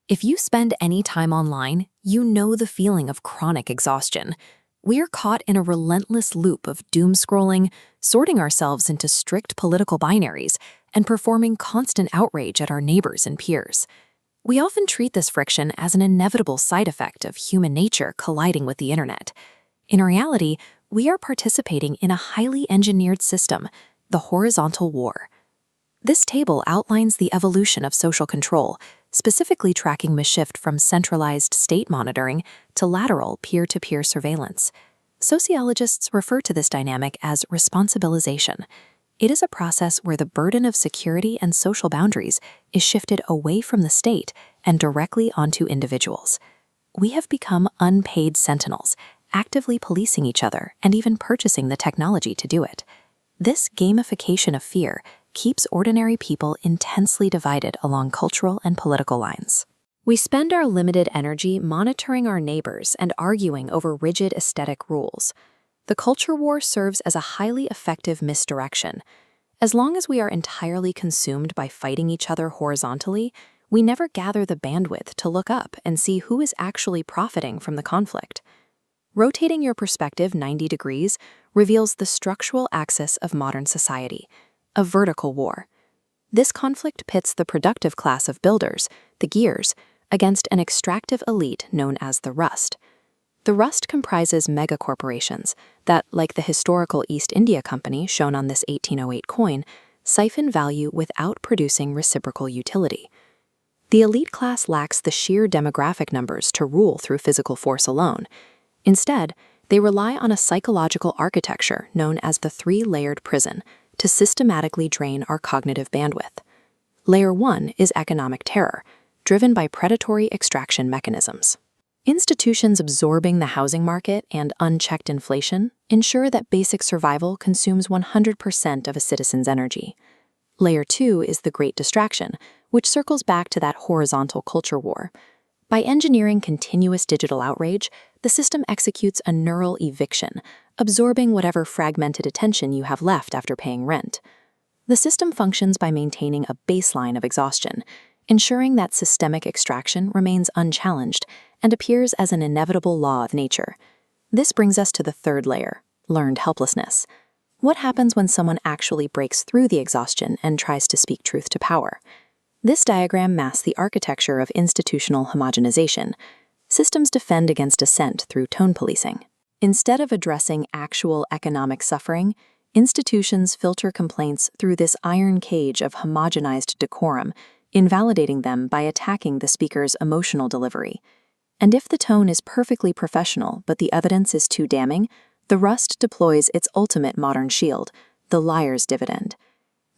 If you spend any time online, you know the feeling of chronic exhaustion. We are caught in a relentless loop of doom scrolling, sorting ourselves into strict political binaries, and performing constant outrage at our neighbors and peers. We often treat this friction as an inevitable side effect of human nature colliding with the internet. In reality, we are participating in a highly engineered system, the horizontal war. This table outlines the evolution of social control, specifically tracking the shift from centralized state monitoring to lateral peer-to-peer surveillance. Sociologists refer to this dynamic as responsibilization. It is a process where the burden of security and social boundaries is shifted away from the state and directly onto individuals. We have become unpaid sentinels, actively policing each other and even purchasing the technology to do it. This gamification of fear keeps ordinary people intensely divided along cultural and political lines. We spend our limited energy monitoring our neighbors and arguing over rigid aesthetic rules. The culture war serves as a highly effective misdirection. As long as we are entirely consumed by fighting each other horizontally, we never gather the bandwidth to look up and see who is actually profiting from the conflict. Rotating your perspective 90 degrees reveals the structural axis of modern society, a vertical war. This conflict pits the productive class of builders, the gears, against an extractive elite known as the rust. The rust comprises megacorporations that, like the historical East India Company shown on this 1808 coin, siphon value without producing reciprocal utility. The elite class lacks the sheer demographic numbers to rule through physical force alone. Instead, they rely on a psychological architecture known as the three-layered prison to systematically drain our cognitive bandwidth. Layer 1 is economic terror, driven by predatory extraction mechanisms. Institutions absorbing the housing market and unchecked inflation ensure that basic survival consumes 100% of a citizen's energy. Layer 2 is the Great Distraction, which circles back to that horizontal culture war. By engineering continuous digital outrage, the system executes a neural eviction, absorbing whatever fragmented attention you have left after paying rent. The system functions by maintaining a baseline of exhaustion, ensuring that systemic extraction remains unchallenged and appears as an inevitable law of nature. This brings us to the third layer, learned helplessness. What happens when someone actually breaks through the exhaustion and tries to speak truth to power? This diagram masks the architecture of institutional homogenization. Systems defend against dissent through tone policing. Instead of addressing actual economic suffering, institutions filter complaints through this iron cage of homogenized decorum, invalidating them by attacking the speaker's emotional delivery. And if the tone is perfectly professional but the evidence is too damning, the rust deploys its ultimate modern shield, the liar's dividend.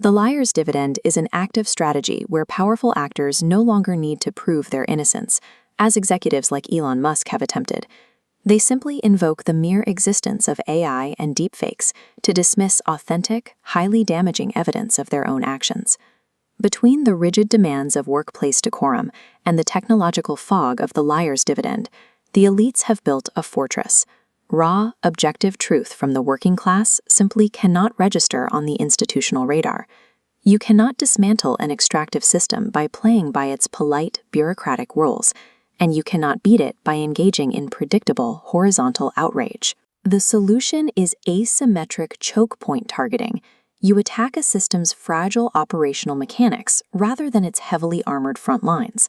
The liar's dividend is an active strategy where powerful actors no longer need to prove their innocence, as executives like Elon Musk have attempted. They simply invoke the mere existence of AI and deepfakes to dismiss authentic, highly damaging evidence of their own actions. Between the rigid demands of workplace decorum and the technological fog of the liar's dividend, the elites have built a fortress. Raw, objective truth from the working class simply cannot register on the institutional radar. You cannot dismantle an extractive system by playing by its polite, bureaucratic rules, and you cannot beat it by engaging in predictable, horizontal outrage. The solution is asymmetric choke point targeting. You attack a system's fragile operational mechanics rather than its heavily armored front lines.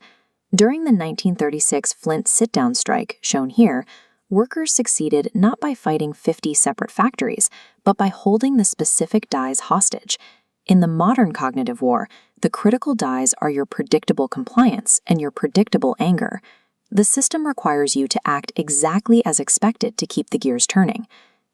During the 1936 Flint sit-down strike, shown here, workers succeeded not by fighting 50 separate factories, but by holding the specific dies hostage. In the modern cognitive war, the critical dies are your predictable compliance and your predictable anger. The system requires you to act exactly as expected to keep the gears turning.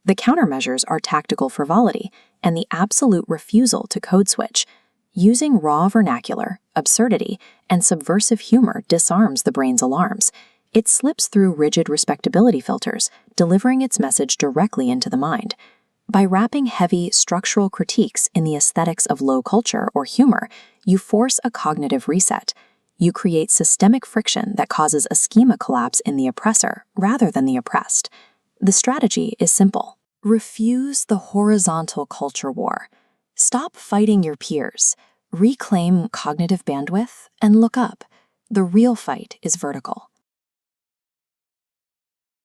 The countermeasures are tactical frivolity and the absolute refusal to code switch. Using raw vernacular, absurdity, and subversive humor disarms the brain's alarms. It slips through rigid respectability filters, delivering its message directly into the mind. By wrapping heavy structural critiques in the aesthetics of low culture or humor, you force a cognitive reset. You create systemic friction that causes a schema collapse in the oppressor rather than the oppressed. The strategy is simple. Refuse the horizontal culture war. Stop fighting your peers. Reclaim cognitive bandwidth and look up. The real fight is vertical.